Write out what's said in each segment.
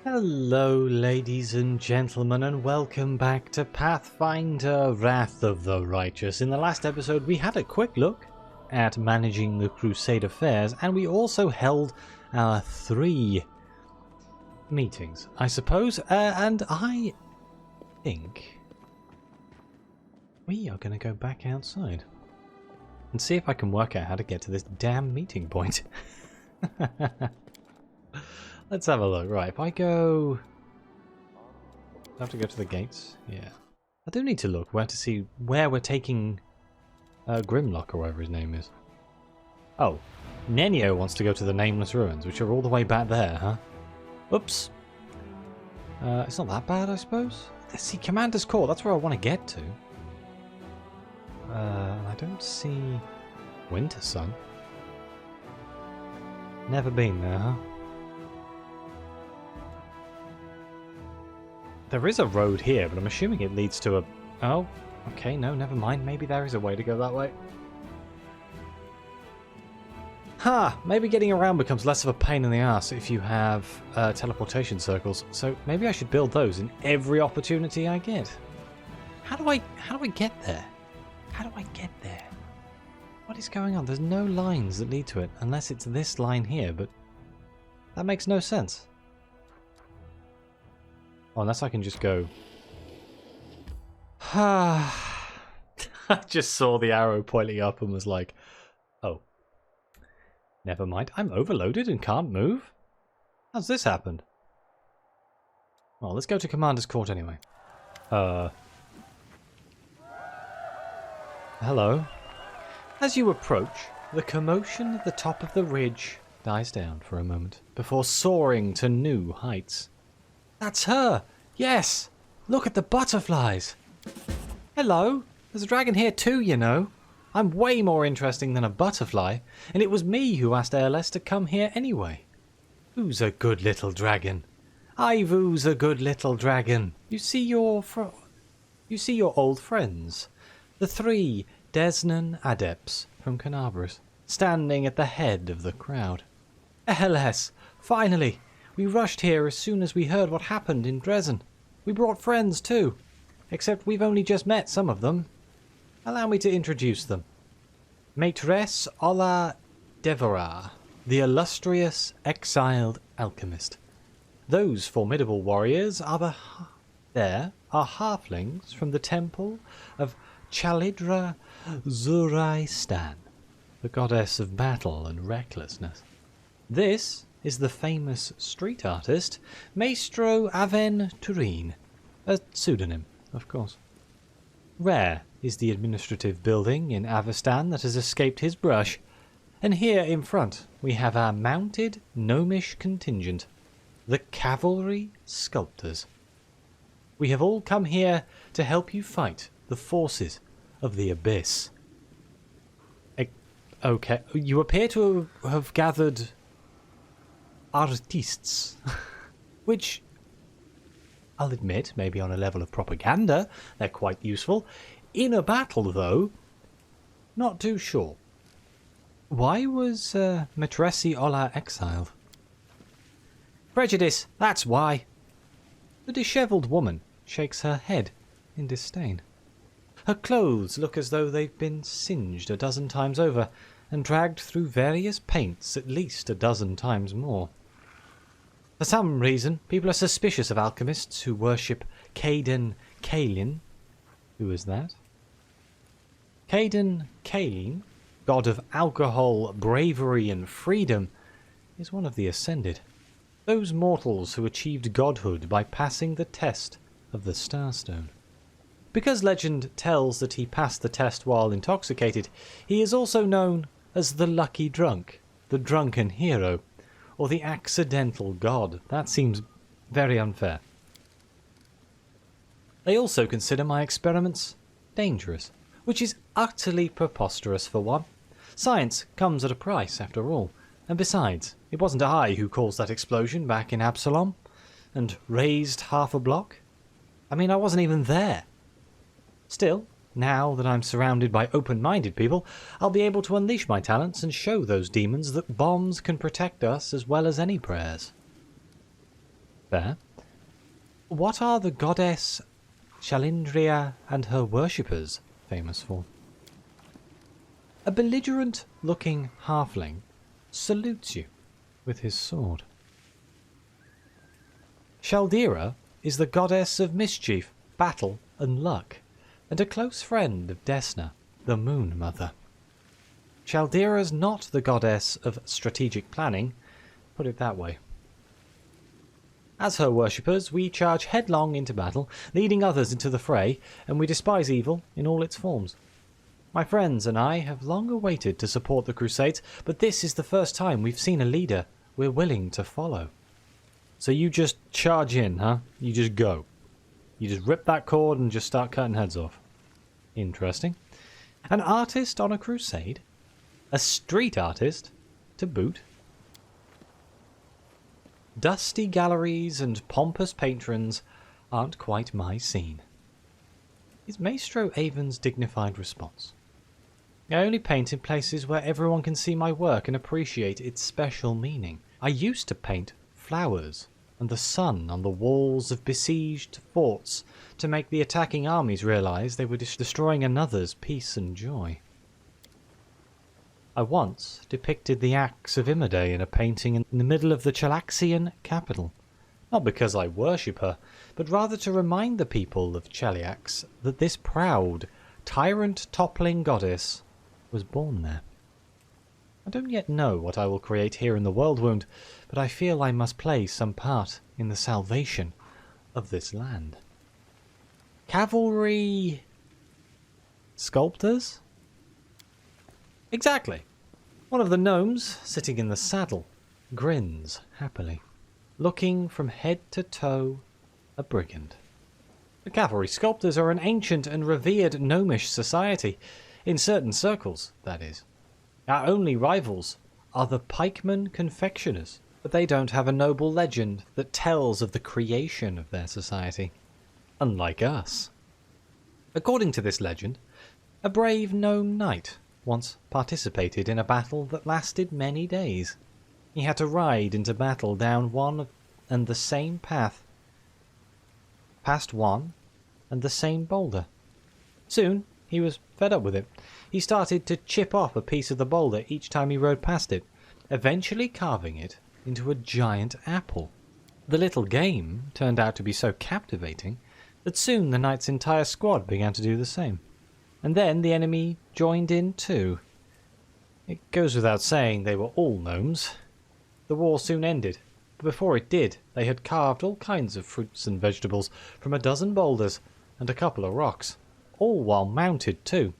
Hello ladies and gentlemen, and welcome back to Pathfinder Wrath of the Righteous. In the last episode we had a quick look at managing the crusade affairs, and we also held our 3 meetings, I suppose, and I think we are going to go back outside and see if I can work out how to get to this damn meeting point. Let's have a look. Right, if I go... I have to go to the gates? Yeah. I do need to look where to see where we're taking Grimlock, or whatever his name is. Oh, Nenio wants to go to the Nameless Ruins, which are all the way back there, huh? Oops. It's not that bad, I suppose. Let's see, Commander's Court, that's where I want to get to. I don't see Winter Sun. Never been there, huh? There is a road here, but I'm assuming it leads to a... Oh, okay, no, never mind. Maybe there is a way to go that way. Ha! Maybe getting around becomes less of a pain in the ass if you have teleportation circles. So maybe I should build those in every opportunity I get. How do I get there? How do I get there? What is going on? There's no lines that lead to it, unless it's this line here, but that makes no sense. Oh, unless I can just go... I just saw the arrow pointing up and was like, oh. Never mind. I'm overloaded and can't move? How's this happened? Well, let's go to Commander's Court anyway. Hello. As you approach, the commotion at the top of the ridge dies down for a moment, before soaring to new heights. That's her! Yes! Look at the butterflies! Hello! There's a dragon here too, you know. I'm way more interesting than a butterfly, and it was me who asked ALS to come here anyway. Who's a good little dragon? Ivu's a good little dragon. You see your old friends. The 3 Desnan adepts from Canabras, standing at the head of the crowd. ALS! Finally! We rushed here as soon as we heard what happened in Dresden. We brought friends too, except we've only just met some of them. Allow me to introduce them. Maîtresse Ola Devora, the illustrious exiled alchemist. Those formidable warriors are halflings from the temple of Chalidra Zuraistan, the goddess of battle and recklessness. This is the famous street artist, Maestro Aven Turin, a pseudonym, of course. Rare is the administrative building in Avestan that has escaped his brush, and here in front we have our mounted gnomish contingent, the Cavalry Sculptors. We have all come here to help you fight the forces of the Abyss. Okay, you appear to have gathered artistes, which I'll admit, maybe on a level of propaganda, they're quite useful. In a battle, though, not too sure. Why was Maîtresse Ola exiled? Prejudice, that's why. The dishevelled woman shakes her head in disdain. Her clothes look as though they've been singed a dozen times over, and dragged through various paints at least a dozen times more. For some reason, people are suspicious of alchemists who worship Caden Kalin. Who is that? Caden Kalin, god of alcohol, bravery and freedom, is one of the Ascended. Those mortals who achieved godhood by passing the test of the Starstone. Because legend tells that he passed the test while intoxicated, he is also known as the Lucky Drunk, the Drunken Hero, or the Accidental God. That seems very unfair. They also consider my experiments dangerous, which is utterly preposterous for one. Science comes at a price, after all. And besides, it wasn't I who caused that explosion back in Absalom, and raised half a block. I mean, I wasn't even there. Still, now that I'm surrounded by open-minded people, I'll be able to unleash my talents and show those demons that bombs can protect us as well as any prayers. Fair. What are the goddess Shalindria and her worshippers famous for? A belligerent-looking halfling salutes you with his sword. Shaldira is the goddess of mischief, battle, and luck, and a close friend of Desna, the Moon Mother. Shaldira's not the goddess of strategic planning, put it that way. As her worshippers, we charge headlong into battle, leading others into the fray, and we despise evil in all its forms. My friends and I have long awaited to support the Crusades, but this is the first time we've seen a leader we're willing to follow. So you just charge in, huh? You just go. You just rip that cord and just start cutting heads off. Interesting. An artist on a crusade? A street artist, to boot? Dusty galleries and pompous patrons aren't quite my scene. Is Maestro Avon's dignified response. I only paint in places where everyone can see my work and appreciate its special meaning. I used to paint flowers and the sun on the walls of besieged forts to make the attacking armies realize they were destroying another's peace and joy. I once depicted the acts of Imade in a painting in the middle of the Chalaxian capital, not because I worship her, but rather to remind the people of Cheliax that this proud, tyrant-toppling goddess was born there. I don't yet know what I will create here in the Worldwound, but I feel I must play some part in the salvation of this land. Cavalry sculptors? Exactly. One of the gnomes, sitting in the saddle, grins happily, looking from head to toe a brigand. The cavalry sculptors are an ancient and revered gnomish society, in certain circles, that is. Our only rivals are the pikemen confectioners, but they don't have a noble legend that tells of the creation of their society, unlike us. According to this legend, a brave gnome knight once participated in a battle that lasted many days. He had to ride into battle down one and the same path, past one and the same boulder. Soon, he was fed up with it. He started to chip off a piece of the boulder each time he rode past it, eventually carving it into a giant apple. The little game turned out to be so captivating that soon the knight's entire squad began to do the same. And then the enemy joined in too. It goes without saying they were all gnomes. The war soon ended, but before it did, they had carved all kinds of fruits and vegetables from a dozen boulders and a couple of rocks, all while mounted too.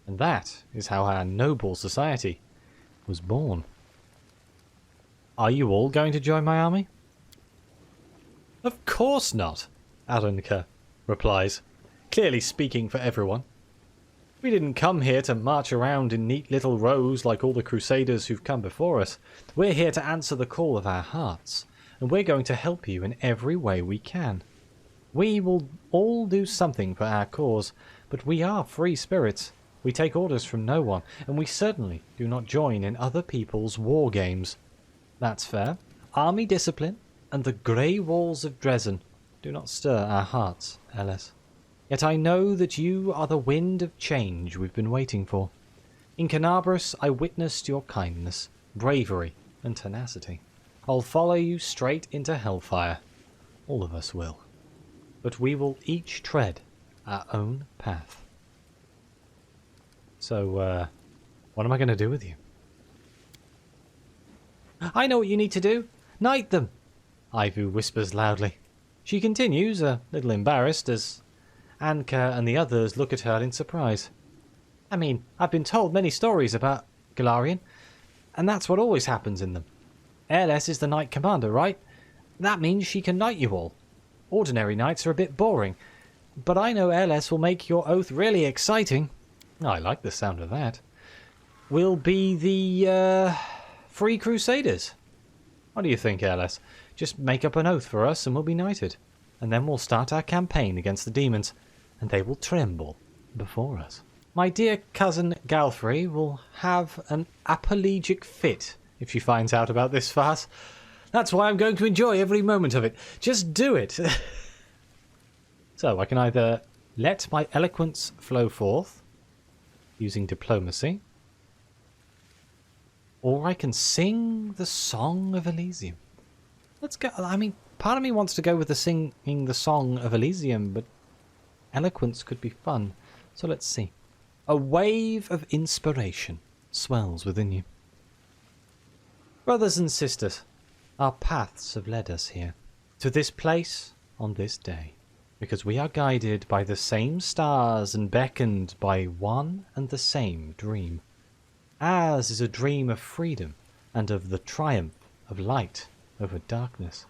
And that is how our noble society was born. Are you all going to join my army? Of course not, Aronka replies, clearly speaking for everyone. We didn't come here to march around in neat little rows like all the crusaders who've come before us. We're here to answer the call of our hearts, and we're going to help you in every way we can. We will all do something for our cause, but we are free spirits. We take orders from no one, and we certainly do not join in other people's war games. That's fair. Army discipline and the grey walls of Dresden do not stir our hearts, Ellis. Yet I know that you are the wind of change we've been waiting for. In Canabras I witnessed your kindness, bravery, and tenacity. I'll follow you straight into hellfire. All of us will. But we will each tread our own path. So, what am I going to do with you? I know what you need to do. Knight them, Ivu whispers loudly. She continues, a little embarrassed, as Anka and the others look at her in surprise. I mean, I've been told many stories about Galarian, and that's what always happens in them. Airless is the knight commander, right? That means she can knight you all. Ordinary knights are a bit boring, but I know Airless will make your oath really exciting. I like the sound of that. We'll be the, Free Crusaders. What do you think, Airless? Just make up an oath for us and we'll be knighted. And then we'll start our campaign against the demons, and they will tremble before us. My dear cousin Galfrey will have an apoplegic fit if she finds out about this farce. That's why I'm going to enjoy every moment of it. Just do it. So I can either let my eloquence flow forth using diplomacy, or I can sing the Song of Elysium. Let's go. I mean, part of me wants to go with the singing the Song of Elysium, but eloquence could be fun. So let's see. A wave of inspiration swells within you. Brothers and sisters, our paths have led us here, to this place on this day, because we are guided by the same stars and beckoned by one and the same dream. Ours is a dream of freedom and of the triumph of light over darkness.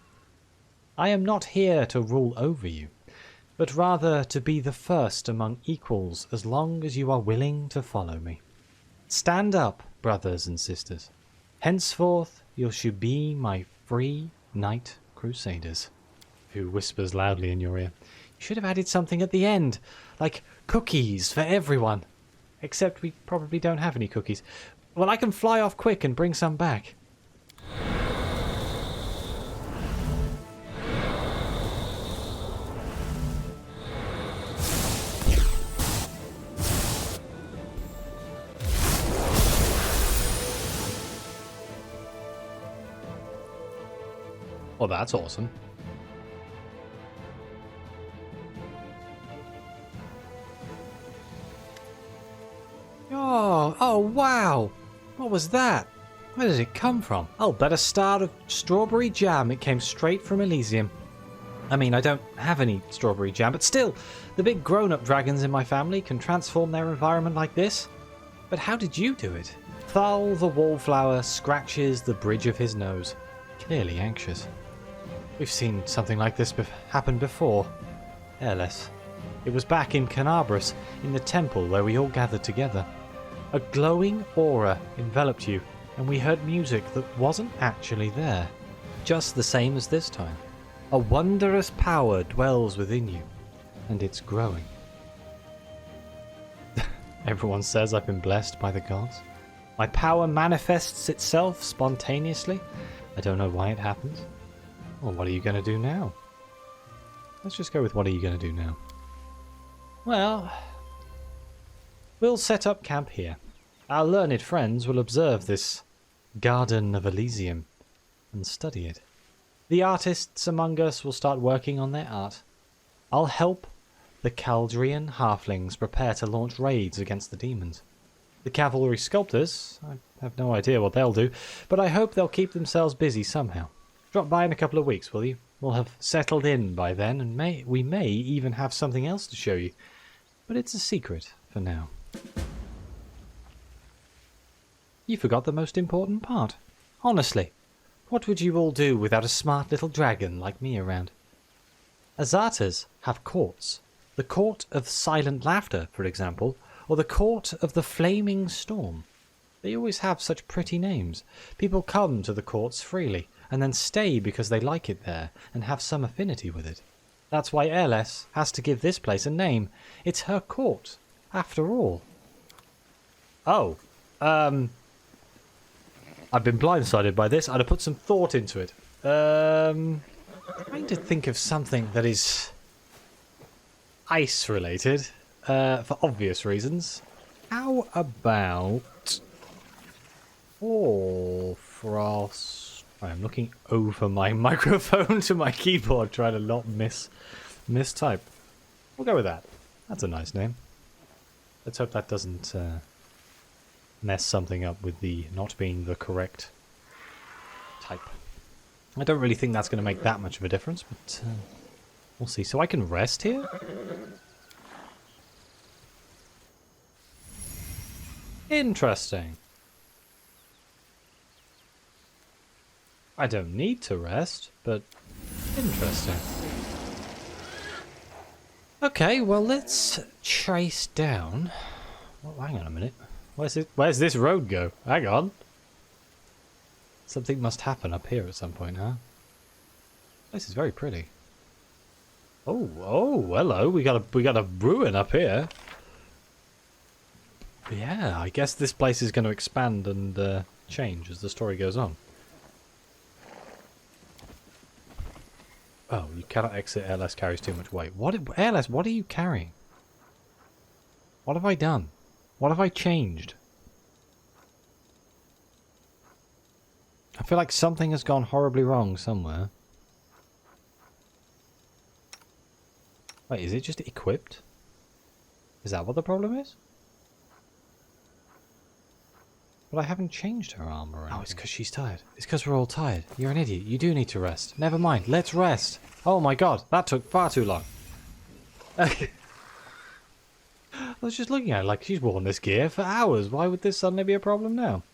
I am not here to rule over you, but rather to be the first among equals as long as you are willing to follow me. Stand up, brothers and sisters. Henceforth you should be my free knight crusaders. Who whispers loudly in your ear, you should have added something at the end, like cookies for everyone. Except we probably don't have any cookies. Well, I can fly off quick and bring some back. Well, that's awesome. Oh, wow. What was that? Where did it come from? Oh, but a star of strawberry jam. It came straight from Elysium. I mean, I don't have any strawberry jam, but still, the big grown-up dragons in my family can transform their environment like this. But how did you do it? Thal the wallflower scratches the bridge of his nose, clearly anxious. We've seen something like this happen before. Airless. It was back in Canabras, in the temple where we all gathered together. A glowing aura enveloped you, and we heard music that wasn't actually there. Just the same as this time. A wondrous power dwells within you, and it's growing. Everyone says I've been blessed by the gods. My power manifests itself spontaneously. I don't know why it happens. Well, what are you going to do now? Let's just go with what are you going to do now? Well, we'll set up camp here. Our learned friends will observe this Garden of Elysium and study it. The artists among us will start working on their art. I'll help the Caldrian halflings prepare to launch raids against the demons. The cavalry sculptors, I have no idea what they'll do, but I hope they'll keep themselves busy somehow. Drop by in a couple of weeks, will you? We'll have settled in by then, and we may even have something else to show you. But it's a secret for now. You forgot the most important part. Honestly, what would you all do without a smart little dragon like me around? Azatas have courts. The Court of Silent Laughter, for example, or the Court of the Flaming Storm. They always have such pretty names. People come to the courts freely, and then stay because they like it there and have some affinity with it. That's why Airless has to give this place a name. It's her court, after all. Oh, I've been blindsided by this. I'd have put some thought into it. Trying to think of something that is ice related, for obvious reasons. How about frost? I'm looking over my microphone to my keyboard, trying to not mistype. We'll go with that. That's a nice name. Let's hope that doesn't mess something up with the not being the correct type. I don't really think that's going to make that much of a difference, but we'll see. So I can rest here? Interesting. I don't need to rest, but interesting. Okay, well, let's trace down. Well, hang on a minute. Where's this road go? Hang on. Something must happen up here at some point, huh? This is very pretty. Oh, hello. We got a ruin up here. Yeah, I guess this place is going to expand and change as the story goes on. Oh, you cannot exit. ALS carries too much weight. ALS, what are you carrying? What have I done? What have I changed? I feel like something has gone horribly wrong somewhere. Wait, is it just equipped? Is that what the problem is? But I haven't changed her armor or anything. Oh, it's because she's tired. It's because we're all tired. You're an idiot. You do need to rest. Never mind. Let's rest. Oh my god, that took far too long. I was just looking at it like she's worn this gear for hours. Why would this suddenly be a problem now?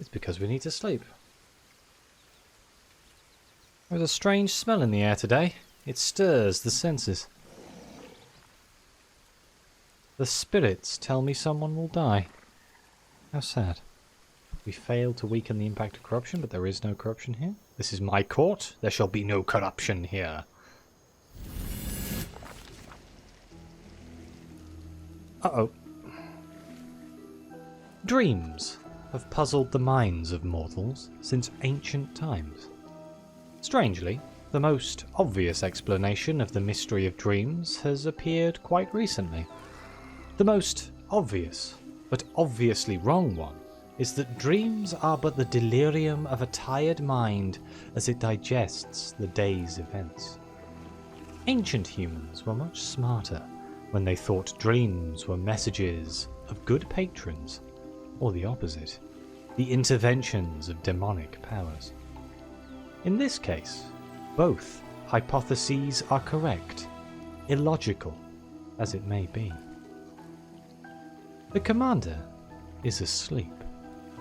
It's because we need to sleep. There's a strange smell in the air today. It stirs the senses. The spirits tell me someone will die. How sad. We failed to weaken the impact of corruption, but there is no corruption here. This is my court. There shall be no corruption here. Uh-oh. Dreams have puzzled the minds of mortals since ancient times. Strangely, the most obvious explanation of the mystery of dreams has appeared quite recently. The most obvious, but obviously wrong one, is that dreams are but the delirium of a tired mind as it digests the day's events. Ancient humans were much smarter when they thought dreams were messages of good patrons, or the opposite, the interventions of demonic powers. In this case, both hypotheses are correct, illogical as it may be. The commander is asleep.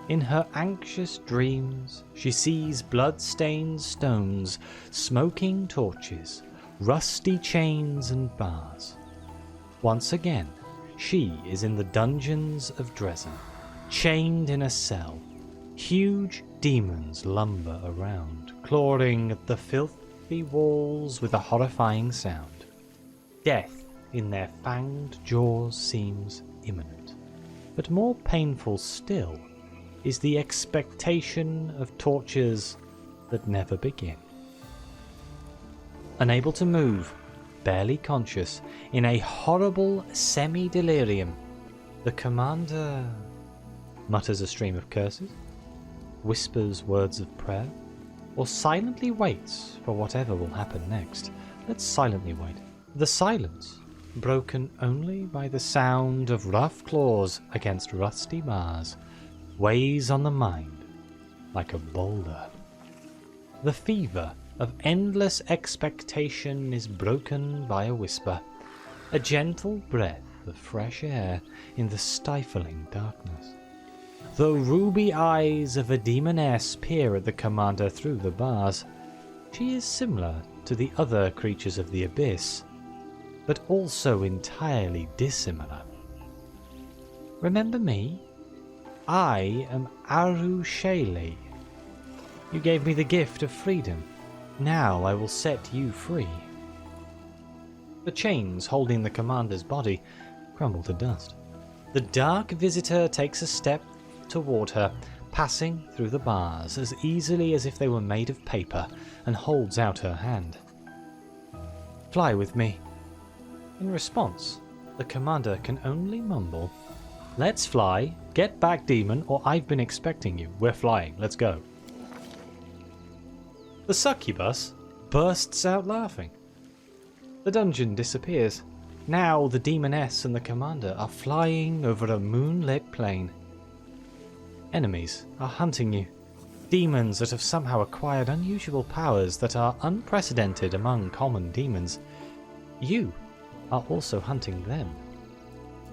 In her anxious dreams, she sees blood-stained stones, smoking torches, rusty chains and bars. Once again, she is in the dungeons of Dresden, chained in a cell. Huge demons lumber around, clawing at the filthy walls with a horrifying sound. Death in their fanged jaws seems imminent. But more painful still is the expectation of tortures that never begin. Unable to move, barely conscious, in a horrible semi-delirium, the commander mutters a stream of curses, whispers words of prayer, or silently waits for whatever will happen next. Let's silently wait. The silence, broken only by the sound of rough claws against rusty bars, weighs on the mind like a boulder. The fever of endless expectation is broken by a whisper, a gentle breath of fresh air in the stifling darkness. The ruby eyes of a demoness peer at the commander through the bars. She is similar to the other creatures of the abyss, but also entirely dissimilar. Remember me? I am Aru Shayley. You gave me the gift of freedom. Now I will set you free. The chains holding the commander's body crumble to dust. The dark visitor takes a step toward her, passing through the bars as easily as if they were made of paper, and holds out her hand. Fly with me. In response, the commander can only mumble, "Let's fly, get back, demon, or I've been expecting you. We're flying, let's go." The succubus bursts out laughing. The dungeon disappears. Now the demoness and the commander are flying over a moonlit plain. Enemies are hunting you. Demons that have somehow acquired unusual powers that are unprecedented among common demons. You are also hunting them.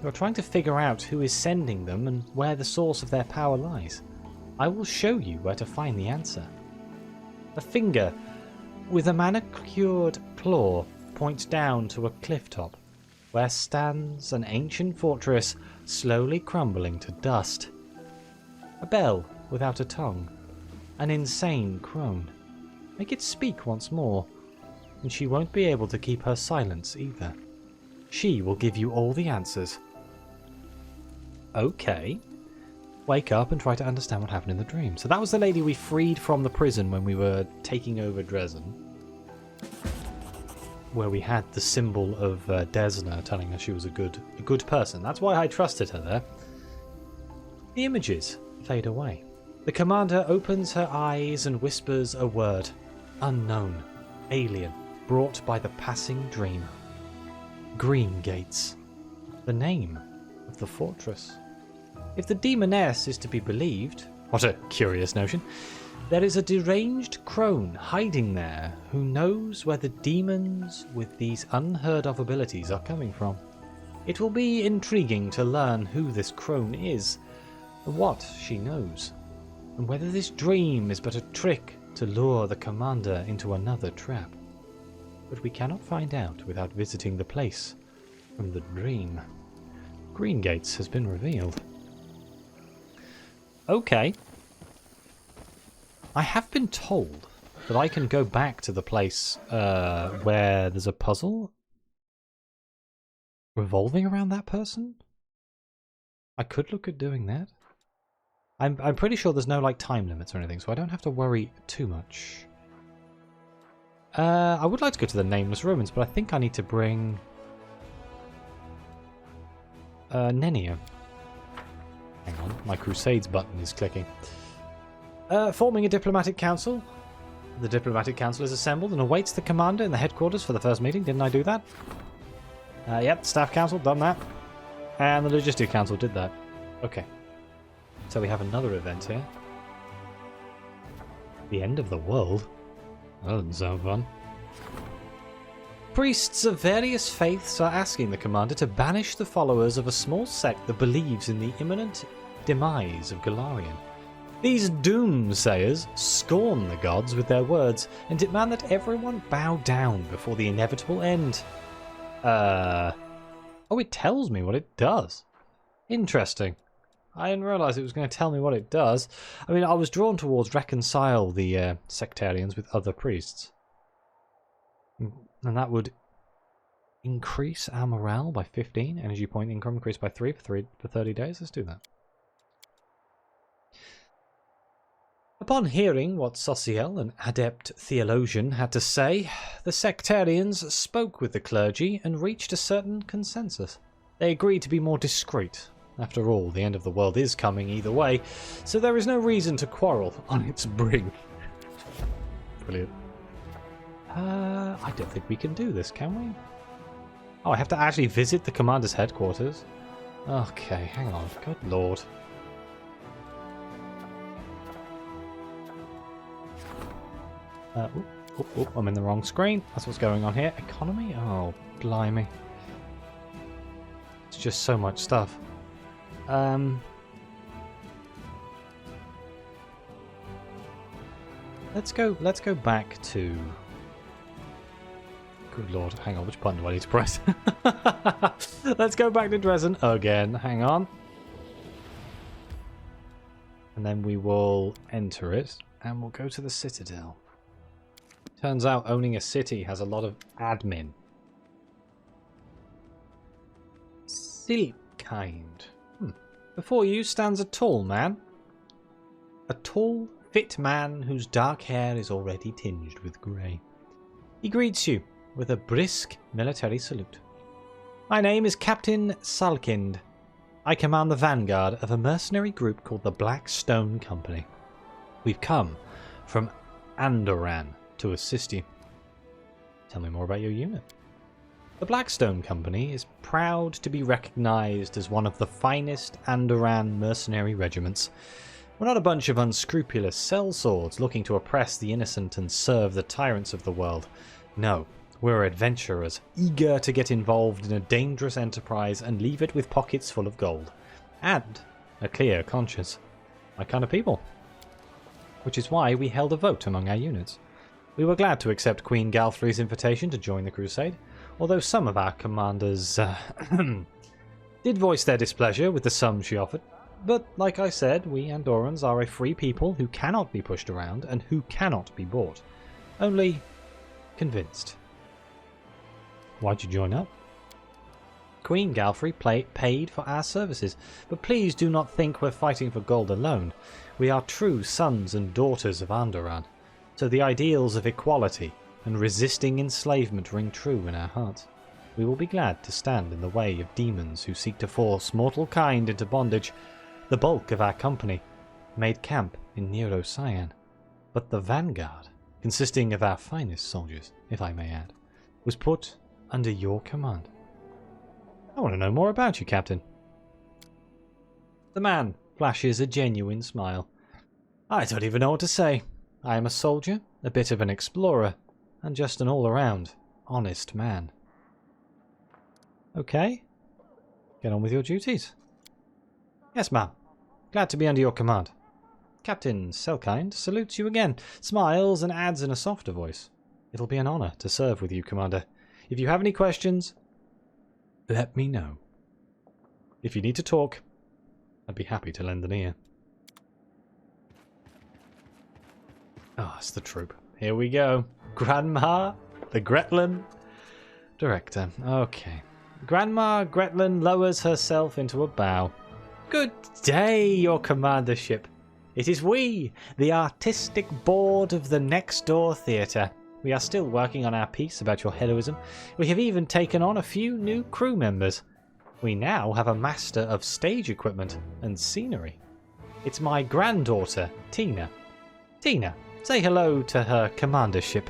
You are trying to figure out who is sending them and where the source of their power lies. I will show you where to find the answer. A finger with a manicured claw points down to a cliff top, where stands an ancient fortress slowly crumbling to dust. A bell without a tongue, an insane crone. Make it speak once more, and she won't be able to keep her silence either. She will give you all the answers. Okay. Wake up and try to understand what happened in the dream. So that was the lady we freed from the prison when we were taking over Dresden. where we had the symbol of Desna telling us she was a good person. That's why I trusted her there. The images fade away. The commander opens her eyes and whispers a word. Unknown. Alien. Brought by the passing dream. Green Gates. The name of the fortress. If the demoness is to be believed, what a curious notion, there is a deranged crone hiding there who knows where the demons with these unheard of abilities are coming from. It will be intriguing to learn who this crone is, and what she knows, and whether this dream is but a trick to lure the commander into another trap. But we cannot find out without visiting the place from the dream. Green Gates has been revealed. Okay. I have been told that I can go back to the place where there's a puzzle revolving around that person. I could look at doing that. I'm pretty sure there's no like time limits or anything, so I don't have to worry too much. I would like to go to the Nameless Ruins, but I think I need to bring Nenia. Hang on, my Crusades button is clicking. Forming a diplomatic council. The diplomatic council is assembled and awaits the commander in the headquarters for the first meeting. Didn't I do that? Yep, staff council, done that. And the logistic council did that. Okay. So we have another event here. The end of the world? That doesn't sound fun. Priests of various faiths are asking the commander to banish the followers of a small sect that believes in the imminent demise of Galarian. These doomsayers scorn the gods with their words and demand that everyone bow down before the inevitable end. Oh, it tells me what it does. Interesting. I didn't realise it was going to tell me what it does. I mean, I was drawn towards reconcile the sectarians with other priests. And that would increase our morale by 15. Energy point income increased by 3 for 30 days. Let's do that. Upon hearing what Sociel, an adept theologian, had to say, the sectarians spoke with the clergy and reached a certain consensus. They agreed to be more discreet. After all, the end of the world is coming either way, so there is no reason to quarrel on its brink. Brilliant. I don't think we can do this, can we? Oh, I have to actually visit the commander's headquarters? Okay, hang on. Good lord. I'm in the wrong screen. That's what's going on here. Economy? Oh, blimey. It's just so much stuff. Let's go back to... Good lord, hang on, which button do I need to press? Let's go back to Dresden again, hang on. And then we will enter it, and we'll go to the Citadel. Turns out owning a city has a lot of admin. Silkind. Before you stands a tall man. A tall, fit man whose dark hair is already tinged with grey. He greets you with a brisk military salute. My name is Captain Salkind. I command the vanguard of a mercenary group called the Black Stone Company. We've come from Andoran to assist you. Tell me more about your unit. The Blackstone Company is proud to be recognised as one of the finest Andoran mercenary regiments. We're not a bunch of unscrupulous sellswords looking to oppress the innocent and serve the tyrants of the world. No, we're adventurers, eager to get involved in a dangerous enterprise and leave it with pockets full of gold. And a clear conscience. My kind of people. Which is why we held a vote among our units. We were glad to accept Queen Galfrey's invitation to join the crusade, although some of our commanders did voice their displeasure with the sum she offered. But like I said, we Andorans are a free people who cannot be pushed around and who cannot be bought. Only convinced. Why'd you join up? Queen Galfrey paid for our services, but please do not think we're fighting for gold alone. We are true sons and daughters of Andoran, so the ideals of equality and resisting enslavement ring true in our hearts, we will be glad to stand in the way of demons who seek to force mortal kind into bondage. The bulk of our company made camp in Neurocyan, but the vanguard, consisting of our finest soldiers, if I may add, was put under your command. I want to know more about you, Captain. The man flashes a genuine smile. I don't even know what to say. I am a soldier, a bit of an explorer, and just an all-around honest man. Okay, get on with your duties. Yes, ma'am. Glad to be under your command. Captain Selkind salutes you again, smiles and adds in a softer voice. It'll be an honour to serve with you, Commander. If you have any questions, let me know. If you need to talk, I'd be happy to lend an ear. Ah, it's the troop. Here we go. Grandma, the Gretlin director. Okay. Grandma Gretlin lowers herself into a bow. Good day, your commandership. It is we, the artistic board of the Next Door Theatre. We are still working on our piece about your heroism. We have even taken on a few new crew members. We now have a master of stage equipment and scenery. It's my granddaughter, Tina. Tina, say hello to her commandership.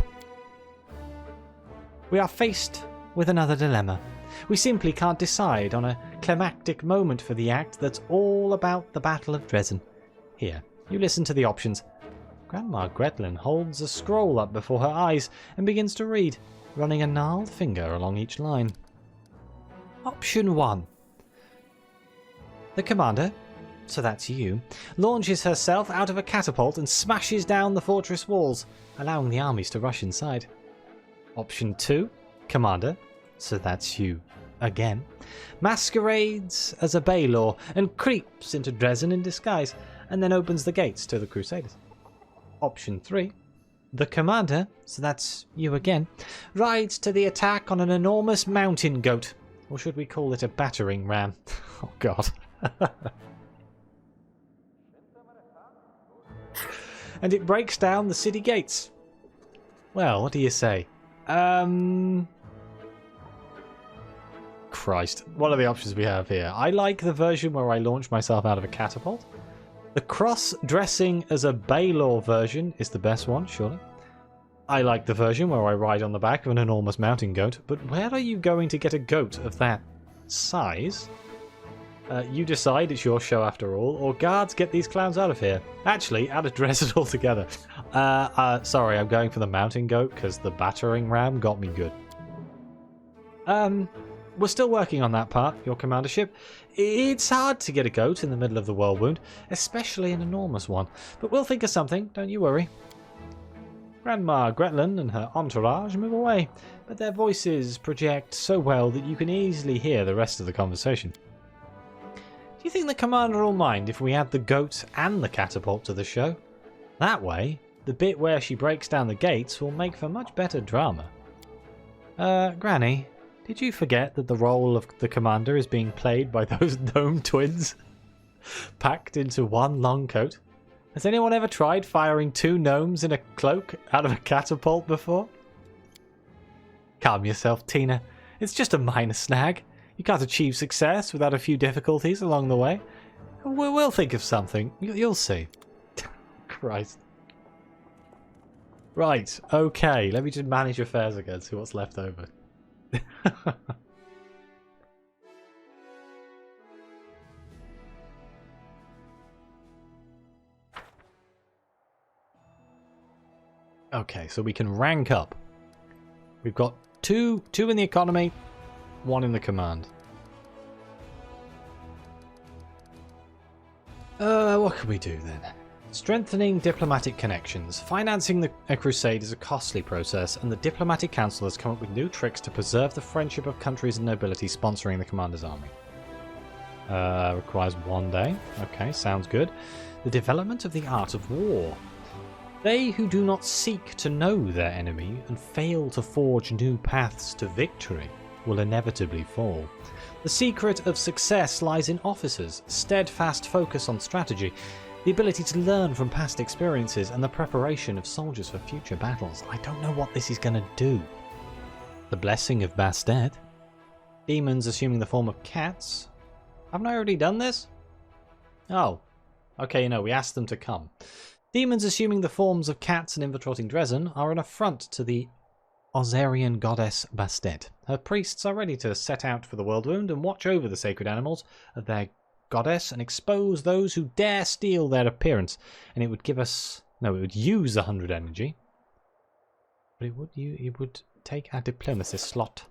We are faced with another dilemma. We simply can't decide on a climactic moment for the act that's all about the Battle of Dresden. Here, you listen to the options. Grandma Gretlin holds a scroll up before her eyes and begins to read, running a gnarled finger along each line. Option 1. The commander, so that's you, launches herself out of a catapult and smashes down the fortress walls, allowing the armies to rush inside. Option 2. Commander, so that's you again, masquerades as a Baylor and creeps into Dresden in disguise, and then opens the gates to the Crusaders. Option 3. The commander, so that's you again, rides to the attack on an enormous mountain goat, or should we call it a battering ram? Oh god. And it breaks down the city gates. Well, what do you say? Christ, what are the options we have here? I like the version where I launch myself out of a catapult. The cross-dressing as a Baylor version is the best one, surely. I like the version where I ride on the back of an enormous mountain goat, but where are you going to get a goat of that size? You decide, it's your show after all, or guards, get these clowns out of here. Actually, out of Dresden altogether. Sorry, I'm going for the mountain goat because the battering ram got me good. We're still working on that part, your commandership. It's hard to get a goat in the middle of the whirlwind, especially an enormous one, but we'll think of something, don't you worry. Grandma Gretlin and her entourage move away, but their voices project so well that you can easily hear the rest of the conversation. Do you think the commander will mind if we add the goat and the catapult to the show? That way, the bit where she breaks down the gates will make for much better drama. Granny, did you forget that the role of the commander is being played by those gnome twins? Packed into one long coat? Has anyone ever tried firing two gnomes in a cloak out of a catapult before? Calm yourself, Tina. It's just a minor snag. You can't achieve success without a few difficulties along the way. We'll think of something. You'll see. Christ. Right, okay. Let me just manage affairs again, see what's left over. Okay, so we can rank up. We've got two in the economy, one in the command. What can we do then? Strengthening diplomatic connections. Financing a crusade is a costly process, and the diplomatic council has come up with new tricks to preserve the friendship of countries and nobility sponsoring the commander's army. Requires 1 day. Okay, sounds good. The development of the art of war. They who do not seek to know their enemy and fail to forge new paths to victory will inevitably fall. The secret of success lies in officers' steadfast focus on strategy. The ability to learn from past experiences and the preparation of soldiers for future battles. I don't know what this is going to do. The Blessing of Bastet. Demons assuming the form of cats. Haven't I already done this? Oh. Okay, no, we asked them to come. Demons assuming the forms of cats and infiltrating Dresden are an affront to the Ozarian goddess Bastet. Her priests are ready to set out for the world wound and watch over the sacred animals of their goddess and expose those who dare steal their appearance. And it would give us... No, it would use 100 energy. But it would take our diplomacy slot.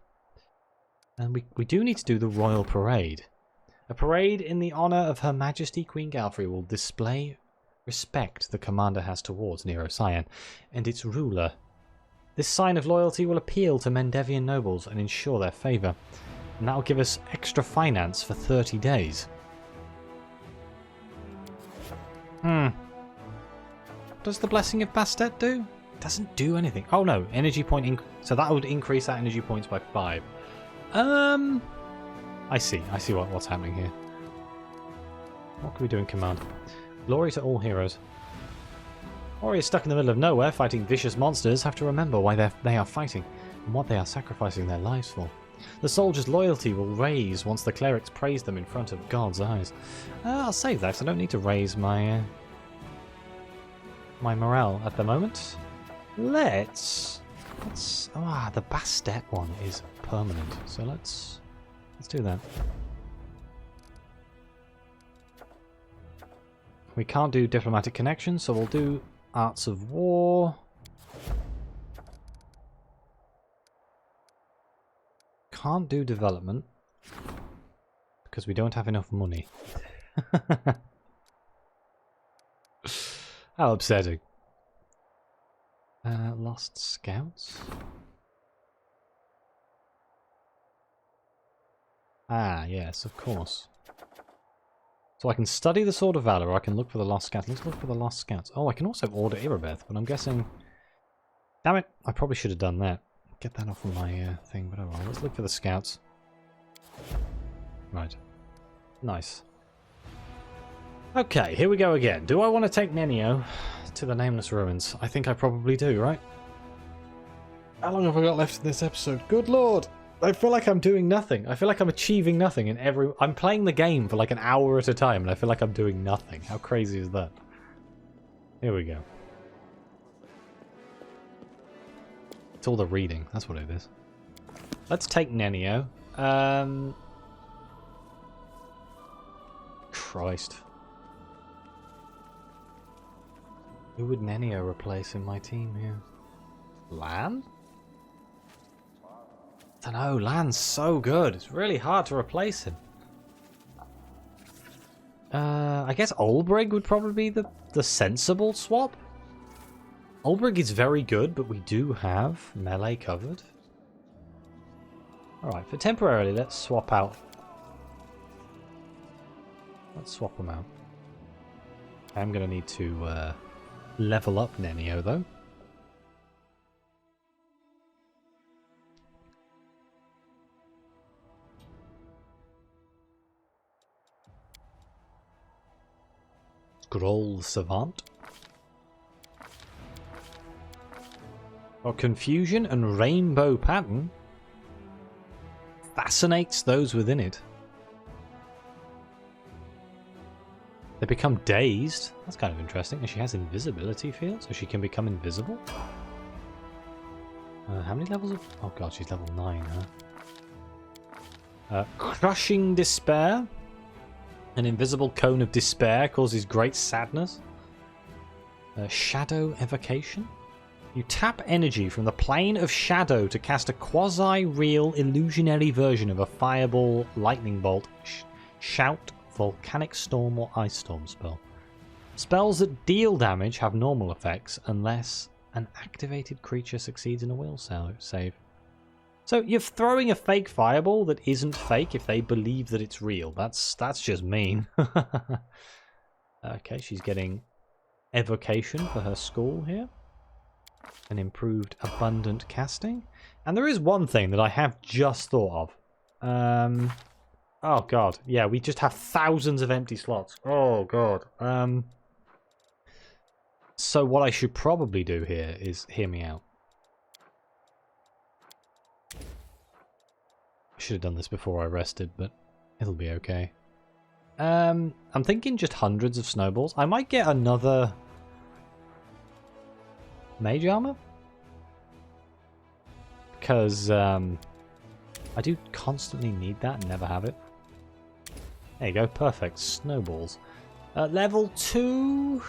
And we do need to do the royal parade. A parade in the honour of Her Majesty Queen Galfrey will display respect the commander has towards Nero Cyan and its ruler. This sign of loyalty will appeal to Mendevian nobles and ensure their favour. And that will give us extra finance for 30 days. What does the Blessing of Bastet do? It doesn't do anything. Oh no, energy point so that would increase that energy points by 5. I see what's happening here. What can we do in command? Glory to all heroes. Warriors stuck in the middle of nowhere fighting vicious monsters have to remember why they are fighting and what they are sacrificing their lives for. The soldiers' loyalty will raise once the clerics praise them in front of God's eyes. I'll save that, so I don't need to raise my my morale at the moment. Let's the Bastet one is permanent, so let's do that. We can't do diplomatic connections, so we'll do Arts of War. Can't do development because we don't have enough money. How upsetting. Lost Scouts. Ah, yes, of course. So I can study the Sword of Valor, or I can look for the Lost Scouts. Let's look for the Lost Scouts. Oh, I can also order Irabeth, but I'm guessing... Damn it, I probably should have done that. Get that off of my thing, but oh well. Let's look for the Scouts. Right. Nice. Okay, here we go again. Do I want to take Nenio to the Nameless Ruins? I think I probably do, right? How long have I got left in this episode? Good lord! I feel like I'm doing nothing. I feel like I'm achieving nothing in every... I'm playing the game for like an hour at a time and I feel like I'm doing nothing. How crazy is that? Here we go. It's all the reading. That's what it is. Let's take Nenio. Christ. Who would Nenio replace in my team here? Lan? I don't know, Lan's so good. It's really hard to replace him. I guess Olbrig would probably be the sensible swap. Olbrig is very good, but we do have melee covered. Alright, for temporarily, let's swap out. Let's swap them out. I'm going to need to level up Nenio, though. Scroll Savant. Or Confusion and Rainbow Pattern fascinates those within it. They become dazed. That's kind of interesting. And she has invisibility field, so she can become invisible. How many levels of... Oh god, she's level 9, huh? Crushing Despair. An invisible cone of despair causes great sadness. Shadow Evocation. You tap energy from the plane of shadow to cast a quasi-real illusionary version of a fireball, lightning bolt, shout, volcanic storm, or ice storm spell. Spells that deal damage have normal effects unless an activated creature succeeds in a will save. So you're throwing a fake fireball that isn't fake if they believe that it's real. That's just mean. Okay, she's getting evocation for her school here. An improved abundant casting. And there is one thing that I have just thought of. Oh god, yeah, we just have thousands of empty slots. Oh god. So what I should probably do here is hear me out. I should have done this before I rested, but it'll be okay. I'm thinking just hundreds of snowballs. I might get another mage armor. Because I do constantly need that and never have it. There you go, perfect. Snowballs. Level 2.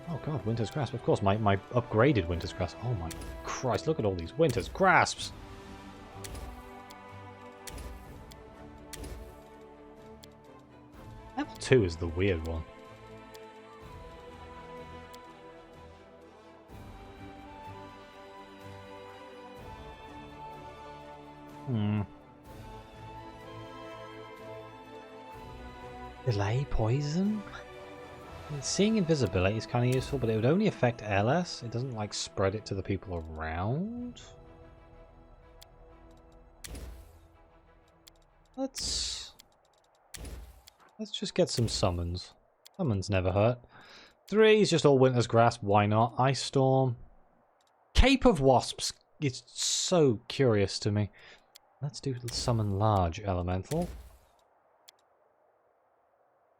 Oh god, Winter's Grasp. Of course, my upgraded Winter's Grasp. Oh my Christ, look at all these Winter's Grasps. Level 2 is the weird one. Delay poison? Seeing invisibility is kind of useful, but it would only affect LS. It doesn't like spread it to the people around. Let's just get some summons. Summons never hurt. 3 is just all Winter's Grasp. Why not? Ice Storm. Cape of Wasps. It's so curious to me. Let's do summon large elemental.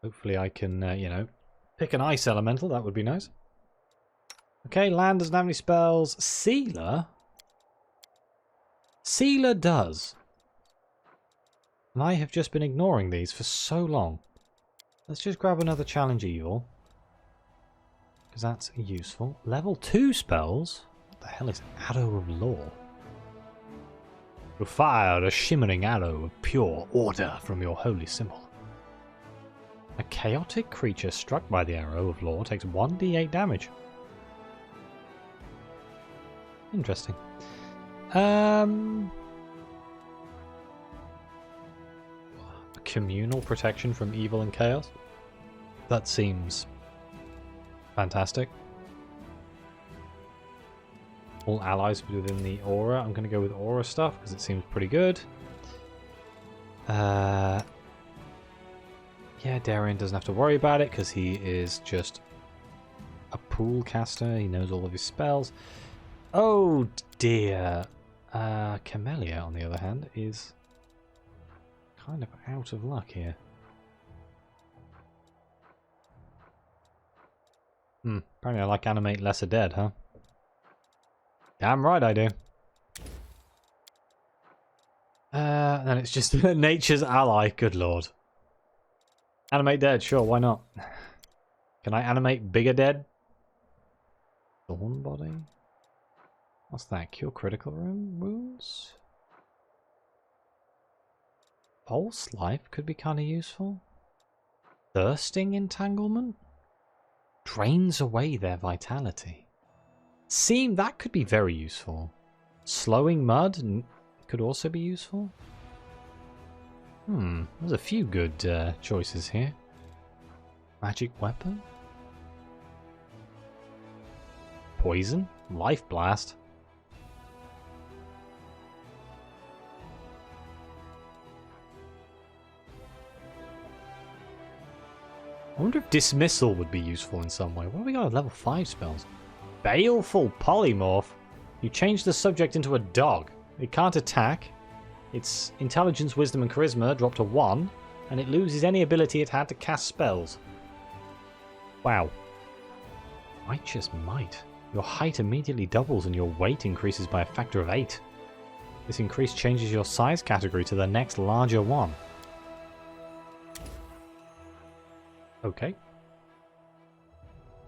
Hopefully I can, you know, pick an ice elemental. That would be nice. Okay, land doesn't have any spells. Sealer? Sealer does. And I have just been ignoring these for so long. Let's just grab another challenge evil. Because that's useful. Level 2 spells? What the hell is Arrow of Law? You fire a shimmering arrow of pure order from your holy symbol. A chaotic creature struck by the Arrow of Law takes 1d8 damage. Interesting. Communal protection from evil and chaos? That seems fantastic. All allies within the aura. I'm going to go with aura stuff because it seems pretty good. Yeah, Darian doesn't have to worry about it because he is just a pool caster. He knows all of his spells. Oh dear. Camellia, on the other hand, is kind of out of luck here. Apparently I like animate lesser dead, huh? Damn right I do. Then it's just nature's ally. Good lord. Animate dead, sure, why not? Can I animate bigger dead? Thorn body? What's that? Cure critical wounds? False life could be kind of useful. Thirsting entanglement? Drains away their vitality. That could be very useful. Slowing mud could also be useful. There's a few good choices here. Magic weapon? Poison? Life blast? I wonder if dismissal would be useful in some way. What have we got at level 5 spells? Baleful polymorph. You change the subject into a dog. It can't attack. Its intelligence, wisdom, and charisma drop to 1, and it loses any ability it had to cast spells. Wow. Righteous Might. Your height immediately doubles and your weight increases by a factor of 8. This increase changes your size category to the next larger one. Okay.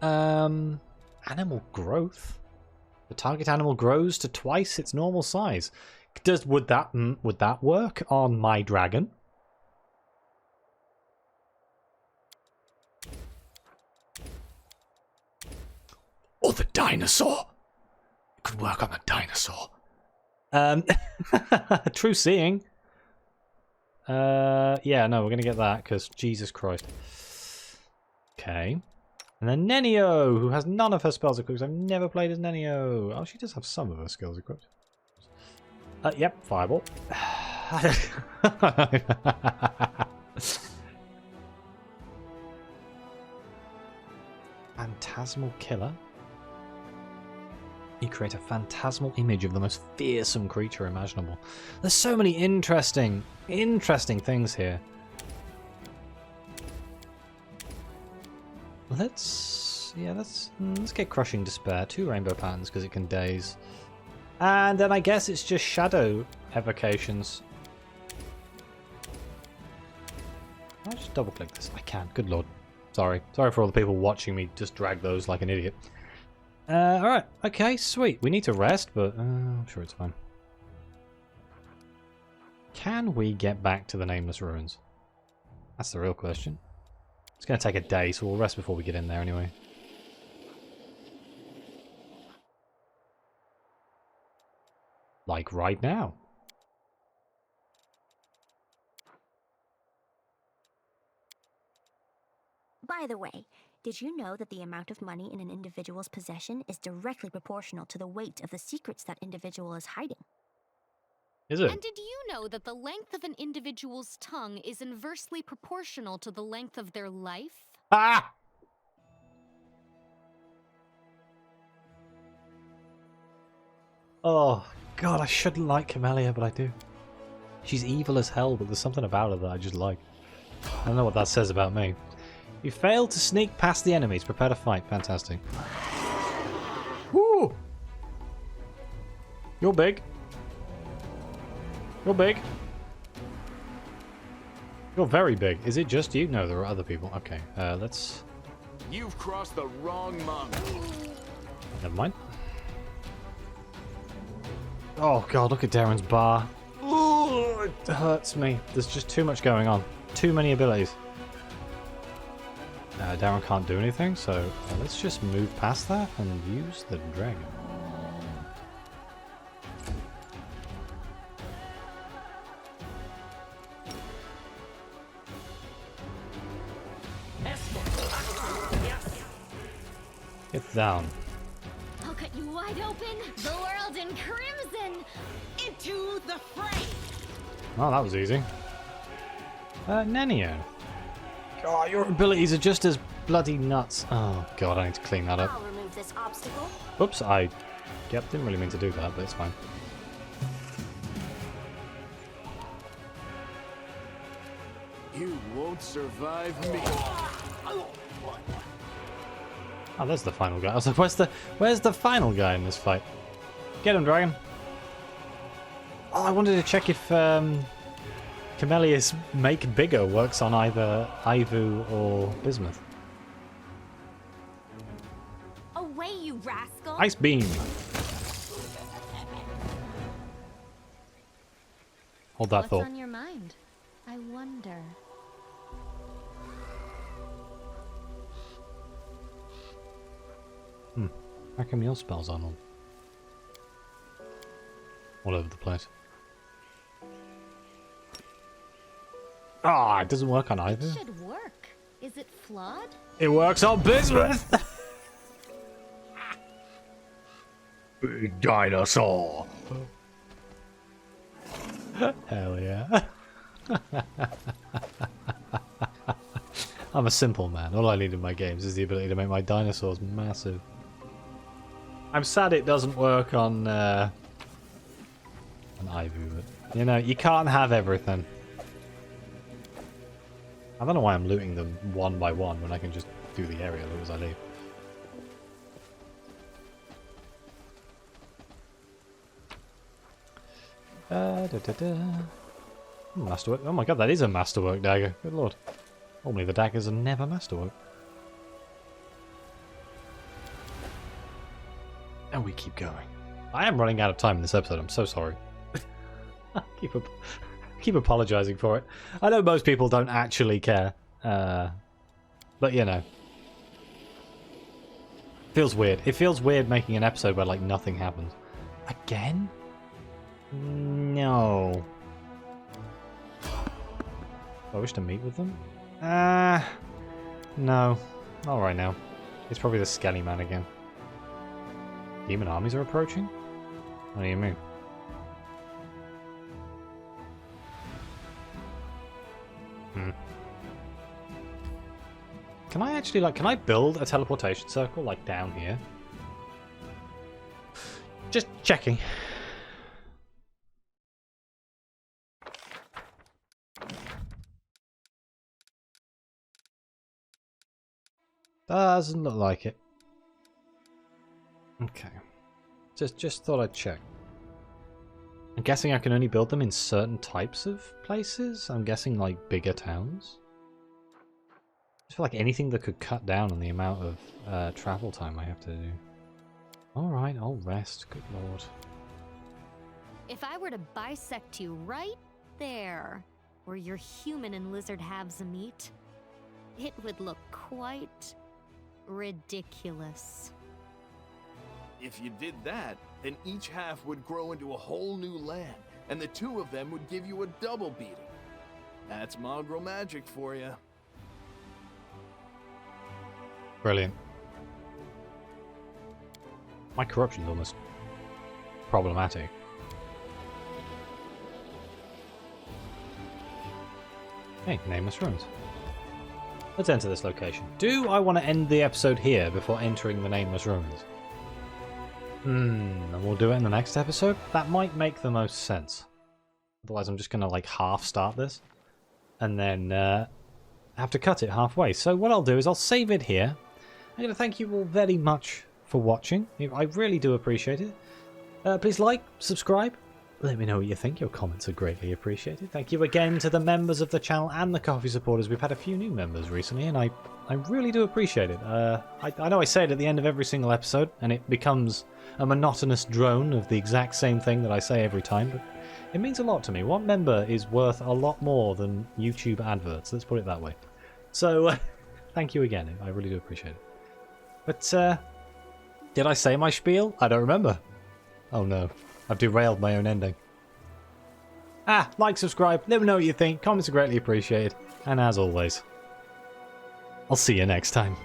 Animal growth. The target animal grows to twice its normal size. Would that work on my dragon? Or the dinosaur? It could work on the dinosaur. True seeing. Yeah, no, we're gonna get that because Jesus Christ. Okay. And then Nenio, who has none of her spells equipped. I've never played as Nenio. Oh, she does have some of her skills equipped. Yep, Fireball. Phantasmal killer. You create a phantasmal image of the most fearsome creature imaginable. There's so many interesting things here. Let's get Crushing Despair. 2 rainbow patterns because it can daze. And then I guess it's just shadow evocations. I'll just double click this. I can. Good lord. Sorry for all the people watching me just drag those like an idiot. Alright, okay, sweet. We need to rest, but I'm sure it's fine. Can we get back to the Nameless Ruins? That's the real question. It's going to take a day, so we'll rest before we get in there anyway. Like right now. By the way, did you know that the amount of money in an individual's possession is directly proportional to the weight of the secrets that individual is hiding? Is it? And did you know that the length of an individual's tongue is inversely proportional to the length of their life? Ah! Oh, God, I shouldn't like Camellia, but I do. She's evil as hell, but there's something about her that I just like. I don't know what that says about me. You failed to sneak past the enemies. Prepare to fight. Fantastic. Woo! You're big. You're big. You're very big. Is it just you? No, there are other people. Okay, let's... You've crossed the wrong monk. Never mind. Oh god, look at Darren's bar. Ooh, it hurts me. There's just too much going on. Too many abilities. Darren can't do anything, so let's just move past that and use the dragon. Get down. I'll cut you wide open. The world in crimson. Into the fray. Oh, that was easy. Nenio. God, your abilities are just as bloody nuts. Oh god, I need to clean that up. I'll remove this obstacle. Oops, didn't really mean to do that, but it's fine. You won't survive me. Oh, there's the final guy. I was like, where's the final guy in this fight? Get him, dragon. Oh, I wanted to check if Camellia's Make Bigger works on either Ivu or Bismuth. Away, you rascal! Ice Beam. Hold that thought. What's on your mind? I wonder. How come your spells aren't on? All over the place. Ah, it doesn't work on either. It should work. Is it flawed? It works on Bismuth! Big dinosaur! Hell yeah. I'm a simple man. All I need in my games is the ability to make my dinosaurs massive. I'm sad it doesn't work on Ivu, but you know, you can't have everything. I don't know why I'm looting them one by one when I can just do the area loot as I leave. Masterwork. Oh my god, that is a masterwork dagger. Good lord. Normally the daggers are never masterwork. And we keep going. I am running out of time in this episode. I'm so sorry. I keep apologizing for it. I know most people don't actually care. But you know. Feels weird. It feels weird making an episode where like nothing happens. Again? No. Do I wish to meet with them? No. Not right now. It's probably the Skelly Man again. Demon armies are approaching? What do you mean? Can I actually, like, can I build a teleportation circle, like, down here? Just checking. Doesn't look like it. Okay. Just thought I'd check. I'm guessing I can only build them in certain types of places? I'm guessing, like, bigger towns? I feel like anything that could cut down on the amount of travel time I have to do. Alright, I'll rest. Good lord. If I were to bisect you right there, where your human and lizard halves meet, it would look quite ridiculous. If you did that, then each half would grow into a whole new land, and the two of them would give you a double beating. That's mongrel magic for you. Brilliant. My corruption's almost problematic. Hey, nameless ruins. Let's enter this location. Do I want to end the episode here before entering the nameless ruins? And we'll do it in the next episode? That might make the most sense. Otherwise I'm just going to like half start this. And then have to cut it halfway. So what I'll do is I'll save it here. I'm going to thank you all very much for watching. I really do appreciate it. Please like, subscribe. Let me know what you think. Your comments are greatly appreciated. Thank you again to the members of the channel and the coffee supporters. We've had a few new members recently, and I really do appreciate it. I know I say it at the end of every single episode, and it becomes a monotonous drone of the exact same thing that I say every time, but it means a lot to me. One member is worth a lot more than YouTube adverts, let's put it that way. So, thank you again. I really do appreciate it. But, did I say my spiel? I don't remember. Oh no. I've derailed my own ending. Like, subscribe, let me know what you think. Comments are greatly appreciated. And as always, I'll see you next time.